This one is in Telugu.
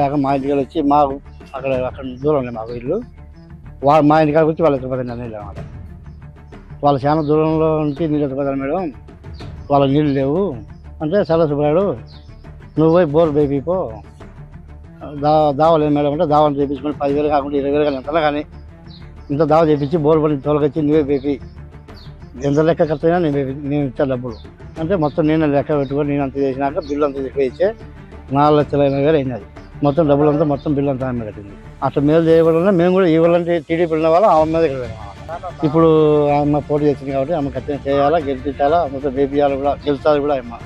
లేక మా ఇంటికి వచ్చి మాకు అక్కడ దూరంలో మాకు ఇల్లు మా ఇంటికాడికి వచ్చి వాళ్ళు ఎత్తుకుపోతాను నీళ్ళు అనమాట. వాళ్ళు చాలా దూరంలో నుంచి నీళ్ళు ఎత్తుకుపోతారు మేడం, వాళ్ళకి నీళ్ళు లేవు అంటే చాలా సుబ్రాయుడు నువ్వు పోయి బోర్ వేయిపో దావలేదు మేడం అంటే దావాలు చేయించుకొని 10,000 కాకుండా 20,000 కానీ ఎంతలా కానీ ఇంత దావ చేయించి బోర్ పని తోలకొచ్చి నువ్వే వేపి ఎంత లెక్క ఖర్చు అయినా నేను ఇచ్చా డబ్బులు అంటే మొత్తం నేను లెక్క పెట్టుకొని నేను అంత చేసినాక బిల్లు అంతా ఇచ్చి 4,80,000 అయినది మొత్తం డబ్బులు అంతా మొత్తం బిల్లు అంతా ఆమె కట్టింది. అట్లా మేలు చేయడం మేము కూడా ఇవ్వాలంటే టీడీపీ ఉన్న వాళ్ళు ఆమె మీద ఇక్కడ వెళ్ళాం. ఇప్పుడు ఆమె పోటీ చేసింది కాబట్టి ఆమె ఖచ్చితంగా చేయాలా, గెలిపించాలా, మొత్తం వేపియాలి కూడా, గెలుస్తుంది కూడా ఆమె.